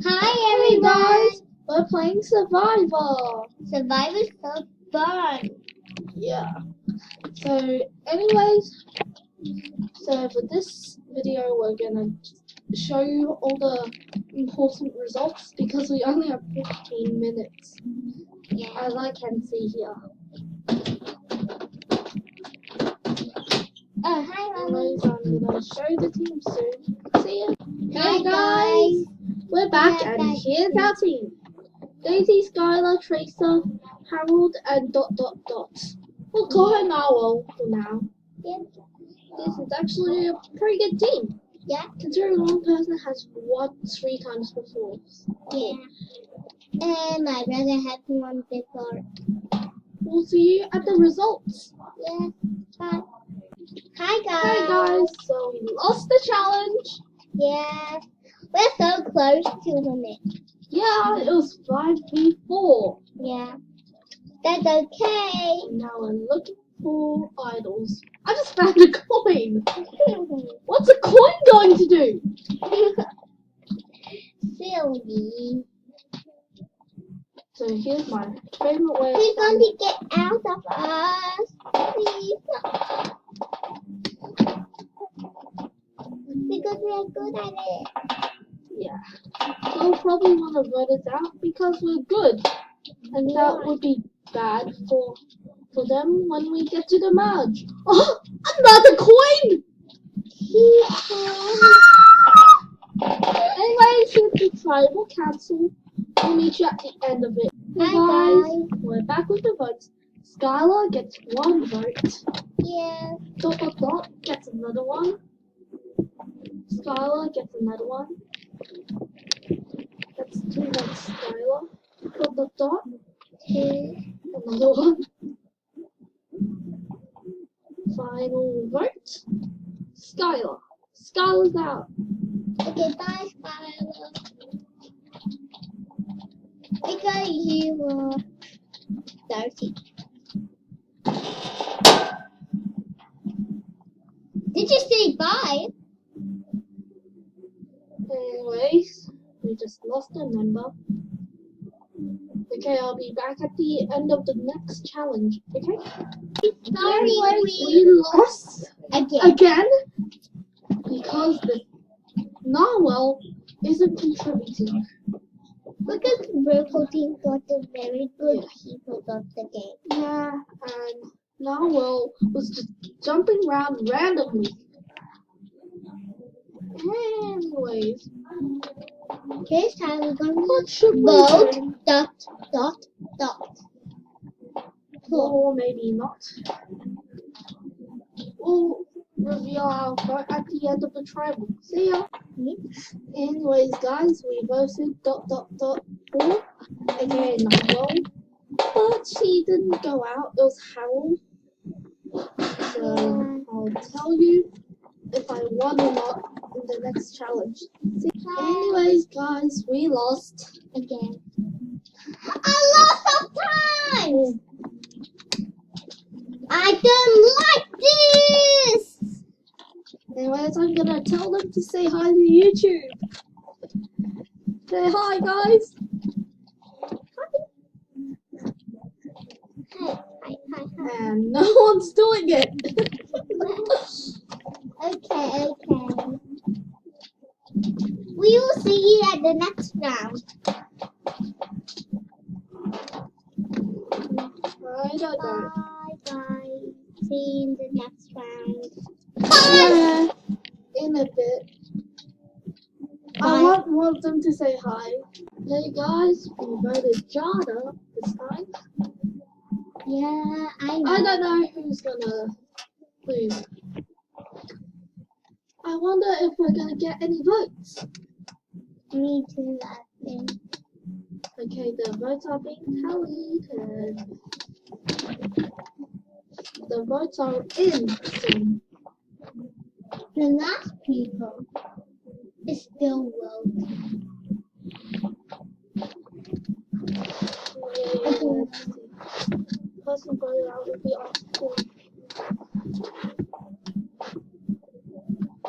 Hi Hey everyone! guys, we're playing Survivor. Survivor's so fun. Yeah. So, anyways, for this video, we're gonna show you all the important results because we only have 15 minutes, Yeah. as I can see here. Oh, hi Mommy. Anyways, I'm gonna show the team soon. See ya. Hi Hey guys, we're back Yeah, and guys. here's our team. Daisy, Skylar, Tracer, Harold, and ... We'll call her Narwhal for now. Yeah. This is actually a pretty good team. Yeah. Considering one person has won 3 times before. Yeah. And my brother had one before. We'll see you at the results. Yeah. Bye. Hi Hey guys. guys, so we lost the challenge. Yeah. We're so close to winning. Yeah, it was 5v4. Yeah. That's okay. Now we're looking for idols. I just found a coin. What's a coin going to do? Silly. So here's my favorite way We're of going finding. to get out of us. Please. Because we are good at it. Yeah. They'll probably want to vote us out because we're good. And that would be bad for them when we get to the merge. Oh, another coin! Anyways, here's the tribal council. We'll meet you at the end of it. Hey Hi, guys, we're back with the votes. Skylar gets 1 vote. Yeah. Gets another one. Skylar gets another one. That's 2 votes, Skylar. Two. Another one. Final vote. Skylar. Skylar's out. Okay, bye, Skylar. Because you were 30. Did you say bye? Anyways, we just lost a member. Okay, I'll be back at the end of the next challenge. Okay? Sorry, Anyways, we lost again because the Narwhal isn't contributing. Because Purple Team got the very good people of the game. Yeah, and Narwhal was just jumping around randomly. Anyways, This time we're going what to should we vote do? dot. Or maybe not. We'll reveal our vote at the end of the tribal. See ya. Anyways, guys, we voted ... for aka Narwhal, but she didn't go out. It was Harold. So I'll tell you if I won or not in the next challenge. Anyways, guys, we lost Again. A lot of times! I don't like this! Anyways, I'm gonna tell them to say hi to YouTube. Say hi, guys. Hi. And no one's doing it. Okay. We will see you at the next round. I don't know. Bye. See you in the next round. Yeah, in a bit. I Bye. want more of them to say hi. Hey guys, we voted Jada this time. Yeah, I know. I don't know who's gonna lose. I wonder if we're gonna get any votes. Me too, I think. Okay, the votes are being tallied. The votes are in soon. The last people is still voting. Let's see. Person voted out will be off screen.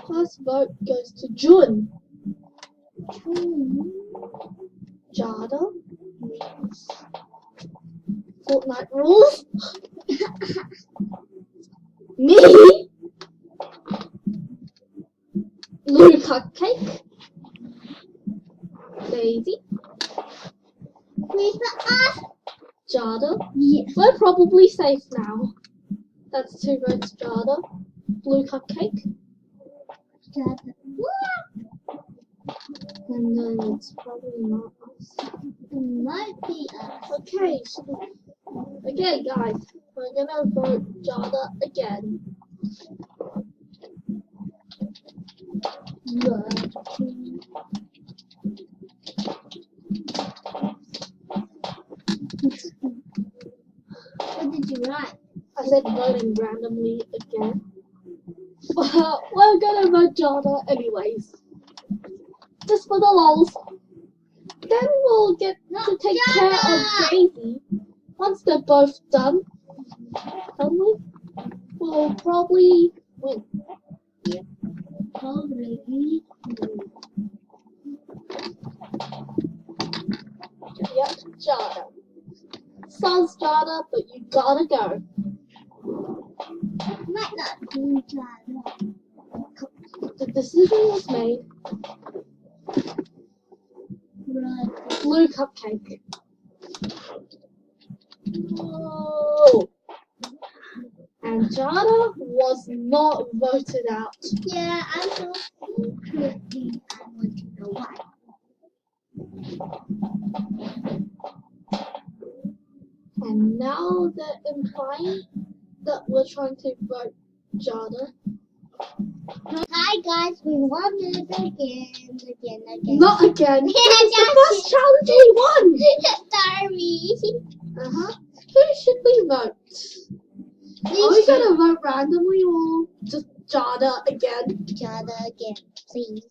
First vote goes to Jun. Jada wins. Fortnite rules. Me. Blue Cupcake. Daisy. Wait for us. Jada. Yes. We're probably safe now. That's 2 votes, Jada. Blue Cupcake. Jada. And then it's probably not us. It might be us. Okay, okay, guys, we're gonna vote Jada again. What did you write? I said voting randomly again. Well, we're gonna vote Jada anyways. Just for the lols. Then we'll get to take care of Daisy. Once they're both done, we'll probably win. Probably. Yep, Jada. Sounds Jada, but you gotta go. Might not be Jada. The decision was made. Right. Blue Cupcake. No. And Jada was not voted out. Yeah, I so secretly I want to know why. And now they're implying that we're trying to vote Jada. Hi guys, we won it again. Not again. Yeah, This is the that's first challenge we won. Sorry. Who should we vote? Are we Please gonna vote randomly or just Jada again? Jada again, please.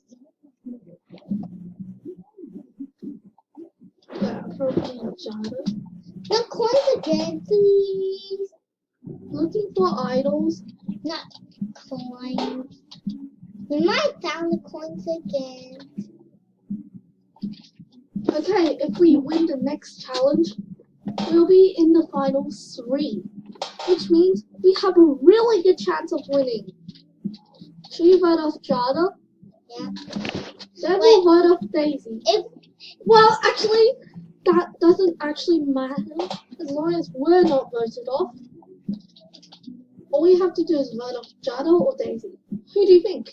Yeah, probably Jada. The coins again, please. Looking for idols. Not coins. We might found the coins again. Okay, if we win the next challenge, we'll be in the final 3, which means we have a really good chance of winning. Should we vote off Jada? Yeah. Then we'll vote off Daisy. Well, actually, that doesn't actually matter as long as we're not voted off. All we have to do is vote off Jada or Daisy. Who do you think?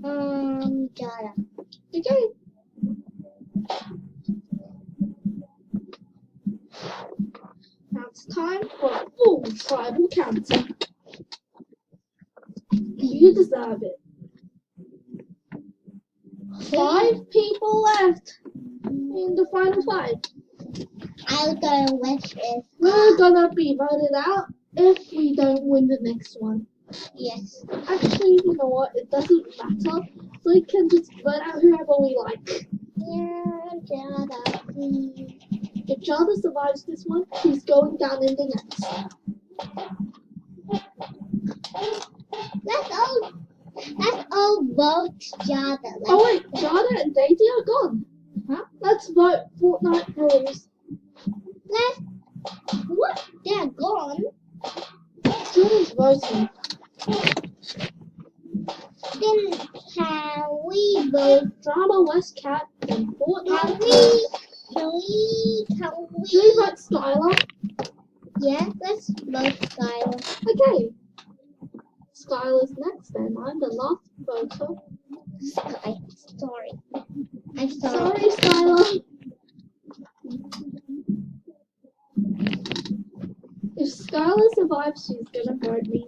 Jada. Okay. Now it's time for a full tribal council. You deserve it. 5 people left in the final 5. I'll go with it. We're gonna be voted out if we don't win the next one. Yes. Actually, you know what? It doesn't matter. We can just vote out whoever we like. Yeah, Jada, please. If Jada survives this one, she's going down in the next. Let's all vote Jada. Oh wait, Jada and Daisy are gone. Huh? Let's vote Fortnite rules. What? They're gone. Jada's voting. Then can we vote? Drama West Cat and Can Fortnite. we? Should we vote Skylar? Yeah, let's vote Skylar. Okay. Skylar's next then. I'm the last voter. Sorry. I'm sorry. Sorry, Skylar. If Skylar survives, she's gonna vote me.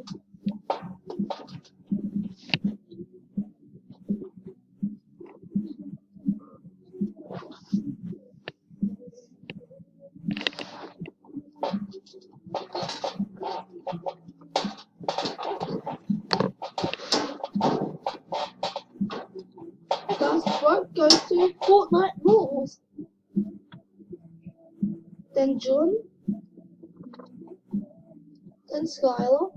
Last vote goes to Fortnite rules. Then June. Then Skylar.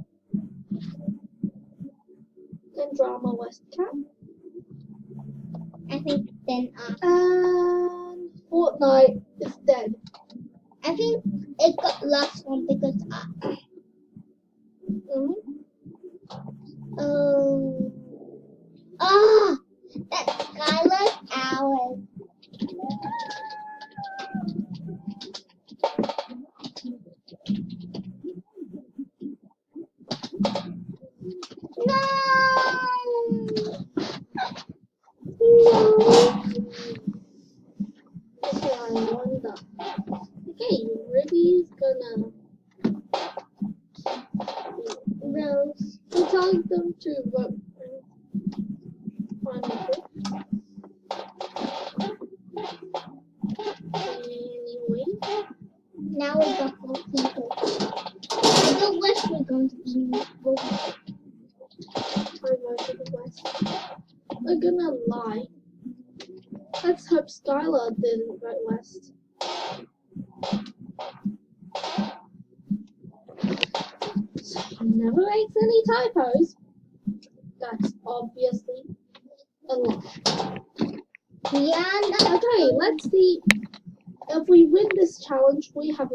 Then Drama West Cat. I think then And Fortnite is dead. I think it got last one because oh that's Skylar's hours. No. Okay, I wonder. Okay, Ruby's gonna Rose. I'm telling them to vote. Anyway, Now we got 4 people. I don't wish we're going to be voting. I voted West. I'm gonna lie. Let's hope Skylar didn't vote West. So he never makes any typos. That's obviously a lie. Yeah, no. Okay, let's see. If we win this challenge, we have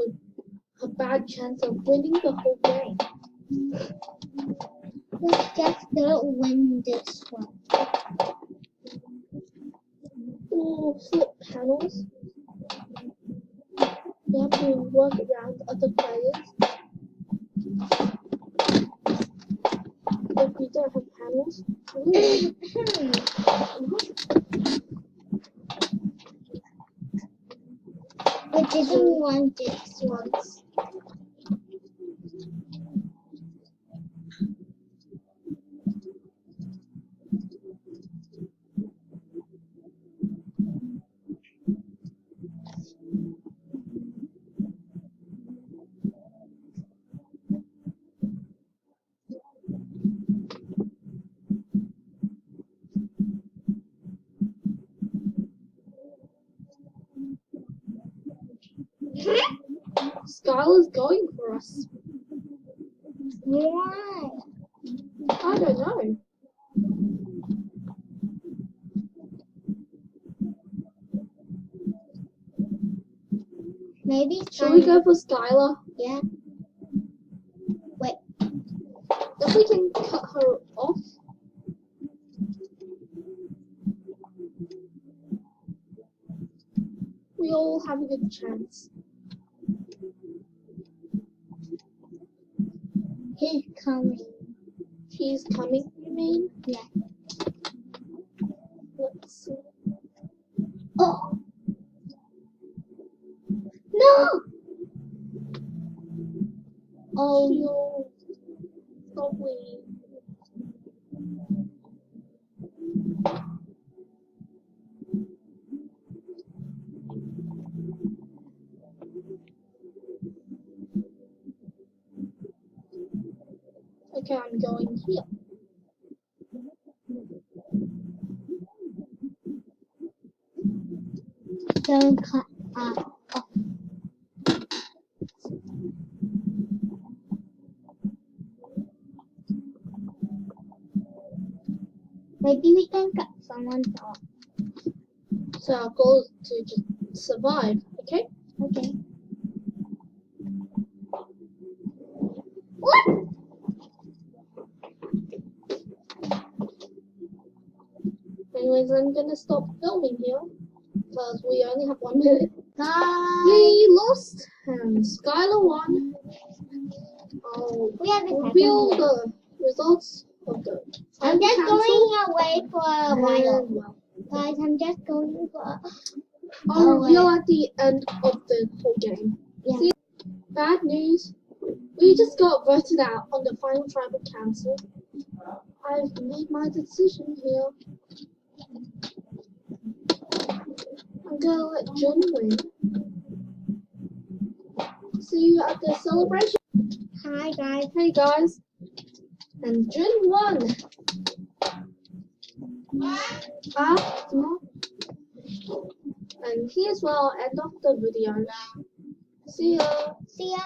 a bad chance of winning the whole game. Let's just don't win this one. Oh, flip panels. We have to work around other players. If we don't have panels. We didn't want this once. Skylar's going for us. Why? I don't know. Maybe Should we go for Skylar? Yeah. Wait. If we can cut her off. We all have a good chance. He's coming. He's coming, you mean? Yeah. Let's see. Oh! No! Oh, She'll probably. Okay, I'm going here. don't cut off. Maybe we can cut someone off. So our goal is to just survive, okay? Okay. What? Anyways, I'm gonna stop filming here because we only have 1 minute. Bye. We lost and Skylar won. I'll We have a reveal second. the results of the I'm just council. going away for a while. And, well, Guys, I'm just going for I'll Oh, reveal at the end of the whole game. Yeah. See, bad news. We just got voted out on the final tribal council. I've made my decision here. I'm gonna let Jun win. See you at the celebration. Hi guys. Hey guys. And Jun won. And here's where I'll end off the video. See ya. See ya.